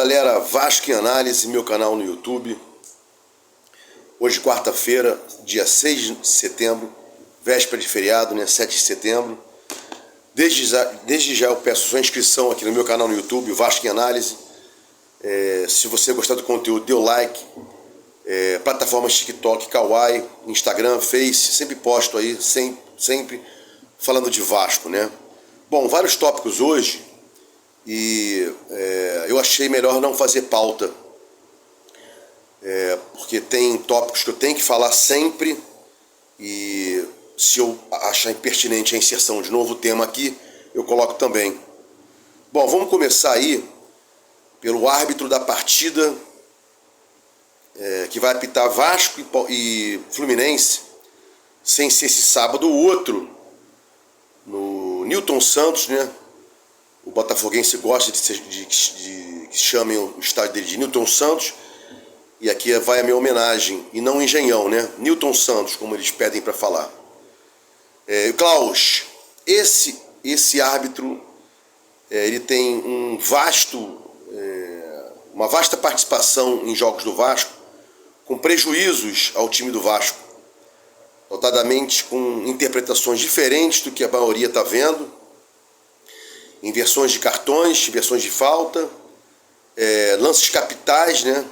galera, Vasco em Análise, meu canal no YouTube. Hoje, quarta-feira, dia 6 de setembro, véspera de feriado, né? 7 de setembro. Desde já eu peço sua inscrição aqui no meu canal no YouTube, Vasco em Análise. Se você gostar do conteúdo, dê o like. Plataformas TikTok, Kawaii, Instagram, Face, sempre posto aí, sempre falando de Vasco, né? Bom, vários tópicos hoje e eu achei melhor não fazer pauta, porque tem tópicos que eu tenho que falar sempre e se eu achar impertinente a inserção de novo tema aqui, eu coloco também. Bom, vamos começar aí pelo árbitro da partida que vai apitar Vasco e Fluminense, sem ser esse sábado, o outro, no Newton Santos, né? O botafoguense gosta de que chamem o estádio dele de Newton Santos, e aqui vai a minha homenagem, e não Engenhão, né? Newton Santos, como eles pedem para falar. Klaus, esse árbitro, ele tem uma vasta participação em jogos do Vasco, com prejuízos ao time do Vasco, notadamente com interpretações diferentes do que a maioria está vendo, inversões de cartões, inversões de falta, lances capitais, né?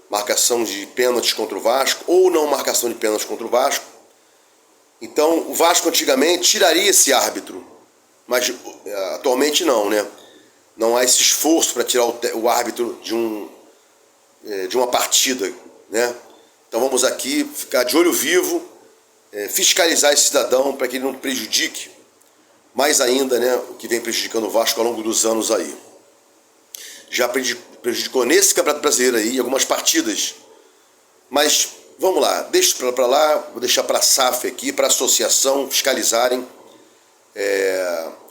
Marcação de pênaltis contra o Vasco, ou não marcação de pênaltis contra o Vasco. Então, o Vasco antigamente tiraria esse árbitro, mas atualmente não, né? Não há esse esforço para tirar o árbitro de uma partida, né? Então vamos aqui ficar de olho vivo, fiscalizar esse cidadão para que ele não prejudique mais ainda, né, o que vem prejudicando o Vasco ao longo dos anos aí. Já prejudicou nesse Campeonato Brasileiro aí algumas partidas, mas vamos lá, deixa para lá, vou deixar para a SAF aqui, para a associação fiscalizarem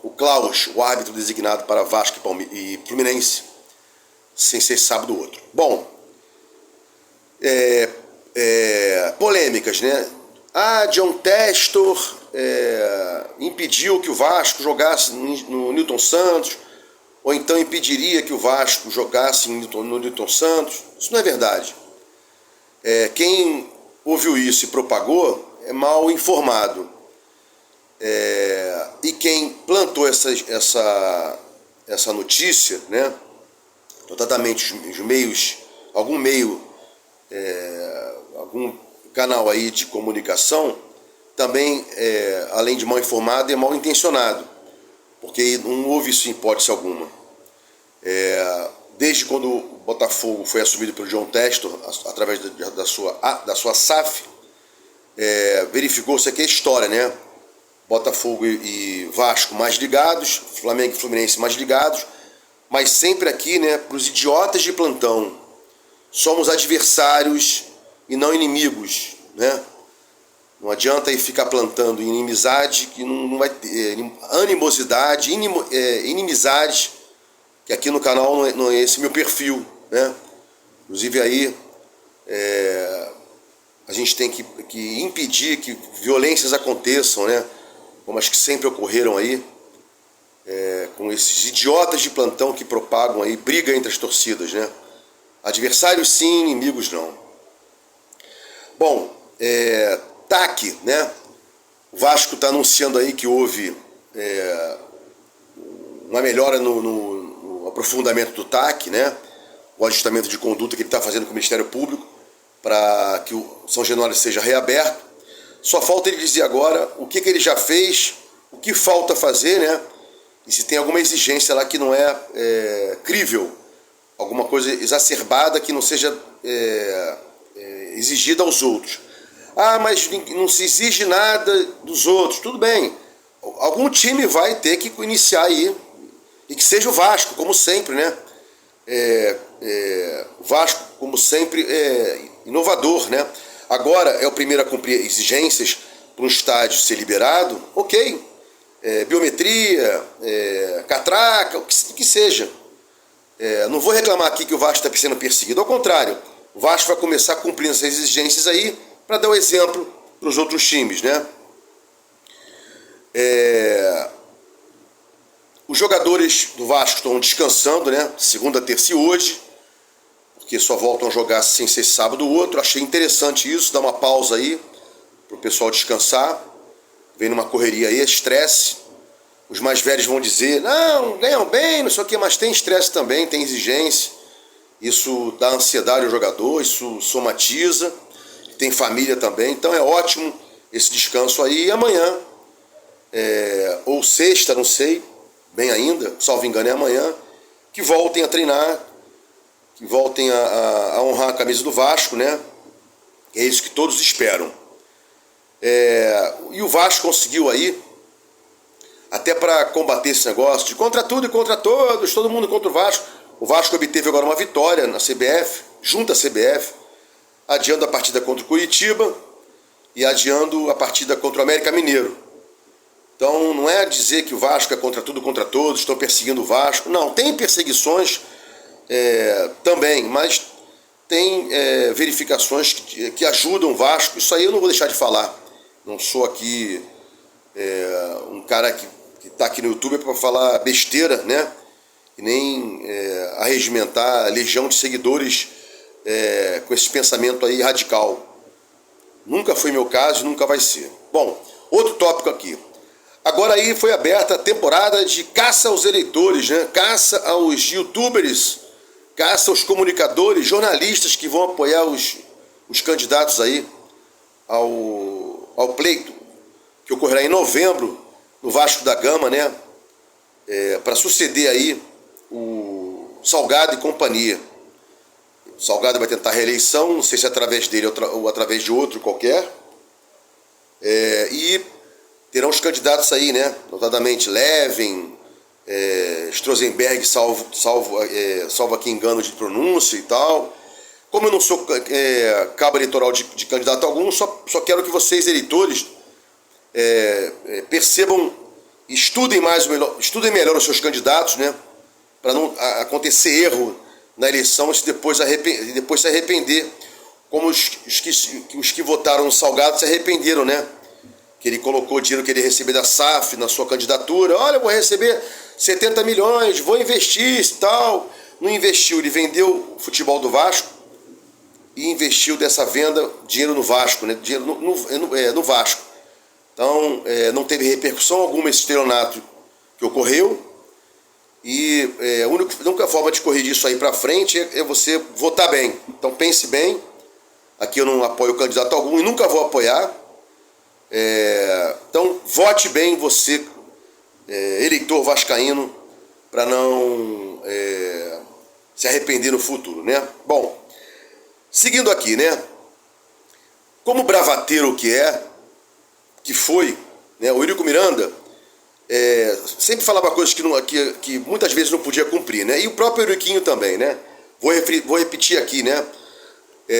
o Klaus, o árbitro designado para Vasco e Fluminense, sem ser sábado ou outro. Bom, polêmicas, né? John Testor impediu que o Vasco jogasse no Newton Santos, ou então impediria que o Vasco jogasse no Newton Santos. Isso não é verdade. Quem ouviu isso e propagou é mal informado. E quem plantou essa notícia, né, notadamente os meios, algum canal aí de comunicação, também, além de mal informado, é mal intencionado, porque não houve isso em hipótese alguma. Desde quando o Botafogo foi assumido pelo John Testor, através da sua SAF, verificou-se aqui a história, né? Botafogo e Vasco mais ligados, Flamengo e Fluminense mais ligados, mas sempre aqui, né, para os idiotas de plantão, somos adversários e não inimigos, né? Não adianta aí ficar plantando inimizade, que não vai ter animosidade, inimizade, que aqui no canal não é esse meu perfil, né? Inclusive aí a gente tem que impedir que violências aconteçam, né? Como as que sempre ocorreram aí, com esses idiotas de plantão que propagam aí briga entre as torcidas, né? Adversários sim, inimigos não. Bom, TAC, né? O Vasco está anunciando aí que houve uma melhora no aprofundamento do TAC, né? O ajustamento de conduta que ele está fazendo com o Ministério Público para que o São Januário seja reaberto. Só falta ele dizer agora o que ele já fez, o que falta fazer, né? E se tem alguma exigência lá que não é crível, alguma coisa exacerbada que não seja exigida aos outros. Mas não se exige nada dos outros. Tudo bem. Algum time vai ter que iniciar aí. E que seja o Vasco, como sempre, né? O Vasco, como sempre, inovador, né? Agora é o primeiro a cumprir exigências para um estádio ser liberado. Ok. Biometria, catraca, o que seja. Não vou reclamar aqui que o Vasco está sendo perseguido. Ao contrário, o Vasco vai começar cumprindo essas exigências aí, para dar o exemplo para os outros times, né? Os jogadores do Vasco estão descansando, né? Segunda, terça e hoje, porque só voltam a jogar sem ser sábado ou outro. Achei interessante isso, dar uma pausa aí para o pessoal descansar. Vem numa correria aí, estresse. Os mais velhos vão dizer, não, ganham bem, não sei o que, mas tem estresse também, tem exigência. Isso dá ansiedade ao jogador, isso somatiza. Tem família também, então é ótimo esse descanso aí. E amanhã, ou sexta, não sei, bem ainda, salvo engano é amanhã, que voltem a treinar, que voltem a honrar a camisa do Vasco, né? É isso que todos esperam. E o Vasco conseguiu aí, até para combater esse negócio de contra tudo e contra todos, todo mundo contra o Vasco obteve agora uma vitória na CBF, junto à CBF, adiando a partida contra o Curitiba e adiando a partida contra o América Mineiro. Então não é dizer que o Vasco é contra tudo, contra todos, estão perseguindo o Vasco. Não, tem perseguições também, mas tem verificações que ajudam o Vasco. Isso aí eu não vou deixar de falar. Não sou aqui um cara que está aqui no YouTube para falar besteira, né? E nem arregimentar a legião de seguidores com esse pensamento aí radical. Nunca foi meu caso e nunca vai ser. Bom, outro tópico aqui. Agora aí foi aberta a temporada de caça aos eleitores, né? Caça aos youtubers, caça aos comunicadores, jornalistas que vão apoiar os candidatos aí ao pleito, que ocorrerá em novembro no Vasco da Gama, né? Para suceder aí o Salgado e companhia. O Salgado vai tentar reeleição, não sei se é através dele ou através de outro qualquer. E terão os candidatos aí, né? Notadamente Levin, Strozenberg, salvo aqui engano de pronúncia e tal. Como eu não sou cabo eleitoral de candidato algum, só quero que vocês, eleitores, percebam, estudem melhor os seus candidatos, né? Para não acontecer erro na eleição e depois se arrepender, como os que votaram no Salgado se arrependeram, né? Que ele colocou o dinheiro que ele ia receber da SAF na sua candidatura. Olha, eu vou receber 70 milhões, vou investir e tal. Não investiu, ele vendeu o futebol do Vasco e investiu dessa venda dinheiro no Vasco, né? Dinheiro no Vasco. Então, não teve repercussão alguma esse estelionato que ocorreu. E a única forma de corrigir isso aí para frente é você votar bem. Então pense bem. Aqui eu não apoio candidato algum e nunca vou apoiar. Então vote bem você, eleitor vascaíno, para não se arrepender no futuro, né? Bom, seguindo aqui, né? Como bravateiro que foi, né? O Eurico Miranda sempre falava coisas que muitas vezes não podia cumprir, né? E o próprio Euriquinho também, né? Vou repetir aqui, né?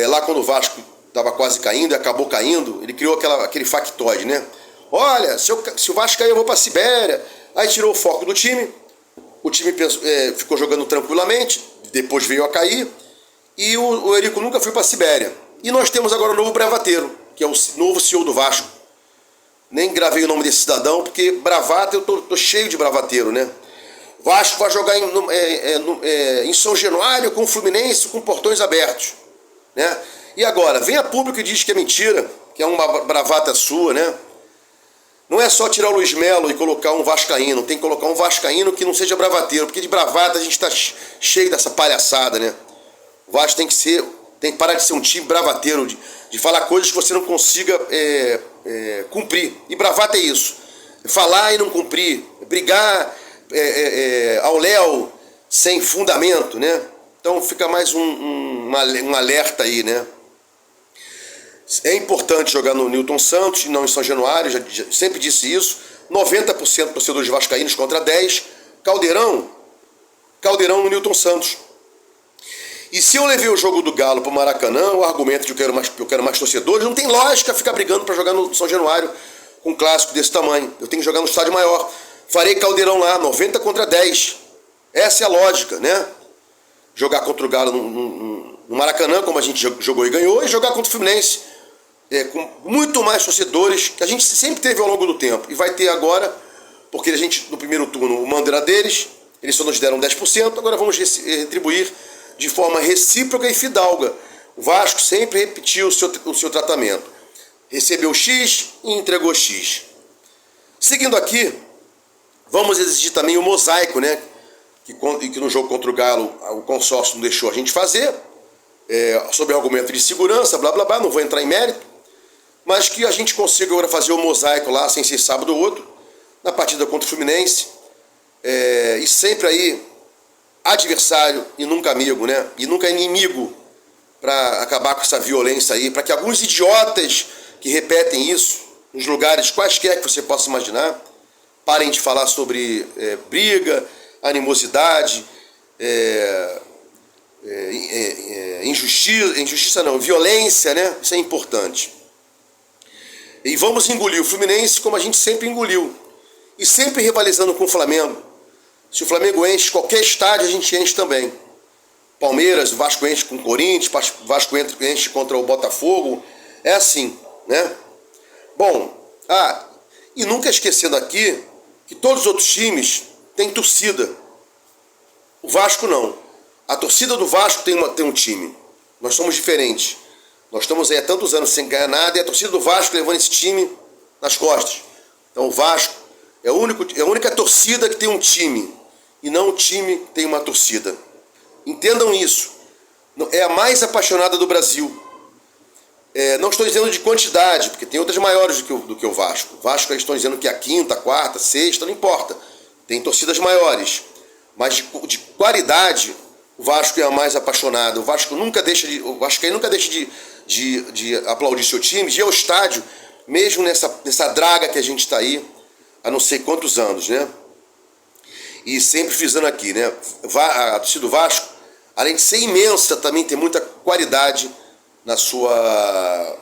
Lá quando o Vasco estava quase caindo e acabou caindo, ele criou aquele factoide, né? Olha, se o Vasco cair eu vou para a Sibéria. Aí tirou o foco do time, o time ficou jogando tranquilamente, depois veio a cair, e o Eurico nunca foi para a Sibéria. E nós temos agora um novo bravateiro, que é o novo CEO do Vasco. Nem gravei o nome desse cidadão, porque bravata, eu tô cheio de bravateiro, né? Vasco vai jogar em São Januário com o Fluminense com portões abertos, né? E agora, vem a público e diz que é mentira, que é uma bravata sua, né? Não é só tirar o Luiz Melo e colocar um vascaíno, tem que colocar um vascaíno que não seja bravateiro, porque de bravata a gente está cheio dessa palhaçada, né? O Vasco tem que parar de ser um time bravateiro, de falar coisas que você não consiga cumprir. E bravata é isso, falar e não cumprir, brigar ao léu sem fundamento, né? Então fica mais um alerta aí, né? É importante jogar no Newton Santos e não em São Januário, já sempre disse isso. 90% torcedores vascaínos contra 10%. Caldeirão no Newton Santos. E se eu levei o jogo do Galo para o Maracanã, o argumento de que eu quero mais torcedores, não tem lógica ficar brigando para jogar no São Januário com um clássico desse tamanho. Eu tenho que jogar no estádio maior. Farei Caldeirão lá, 90 contra 10. Essa é a lógica, né? Jogar contra o Galo no Maracanã, como a gente jogou e ganhou, e jogar contra o Fluminense com muito mais torcedores, que a gente sempre teve ao longo do tempo, e vai ter agora porque a gente, no primeiro turno, o mando era deles, eles só nos deram 10%, agora vamos retribuir de forma recíproca e fidalga. O Vasco sempre repetiu o seu tratamento. Recebeu X e entregou X. Seguindo aqui, vamos exigir também o mosaico, né? Que no jogo contra o Galo o consórcio não deixou a gente fazer, sob argumento de segurança, blá blá blá, não vou entrar em mérito, mas que a gente consiga agora fazer o mosaico lá, sem ser sábado ou outro, na partida contra o Fluminense, e sempre aí adversário e nunca amigo, né? E nunca inimigo, para acabar com essa violência aí, para que alguns idiotas que repetem isso nos lugares quaisquer que você possa imaginar parem de falar sobre briga, animosidade, injustiça não, violência, né? Isso é importante. E vamos engolir o Fluminense como a gente sempre engoliu, e sempre rivalizando com o Flamengo. Se o Flamengo enche qualquer estádio, a gente enche também. Palmeiras, o Vasco enche com o Corinthians, o Vasco enche contra o Botafogo. É assim, né? Bom, e nunca esquecendo aqui que todos os outros times têm torcida. O Vasco não. A torcida do Vasco tem um time. Nós somos diferentes. Nós estamos aí há tantos anos sem ganhar nada e a torcida do Vasco levando esse time nas costas. Então o Vasco é a única torcida que tem um time e não um time que tem uma torcida. Entendam isso. É a mais apaixonada do Brasil. Não estou dizendo de quantidade, porque tem outras maiores do que o Vasco. O Vasco estão dizendo que é a quinta, quarta, sexta, não importa. Tem torcidas maiores. Mas de qualidade, o Vasco é a mais apaixonada. O Vascaíno nunca deixa de aplaudir seu time, de ir ao estádio, mesmo nessa draga que a gente está aí há não sei quantos anos, né? E sempre frisando aqui, né? A torcida do Vasco, além de ser imensa, também tem muita qualidade na sua...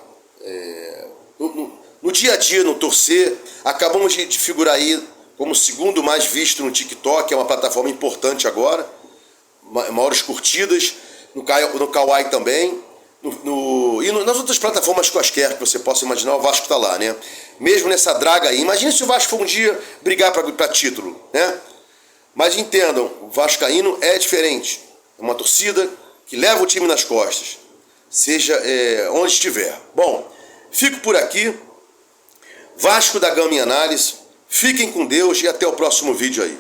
no dia a dia, no torcer. Acabamos de figurar aí como o segundo mais visto no TikTok, é uma plataforma importante agora, maiores curtidas, no Kawaii também, e nas outras plataformas quaisquer que você possa imaginar, o Vasco está lá, né? Mesmo nessa draga aí. Imagina se o Vasco for um dia brigar para título, né? Mas entendam, o vascaíno é diferente. É uma torcida que leva o time nas costas, seja onde estiver. Bom, fico por aqui. Vasco da Gama em análise. Fiquem com Deus e até o próximo vídeo aí.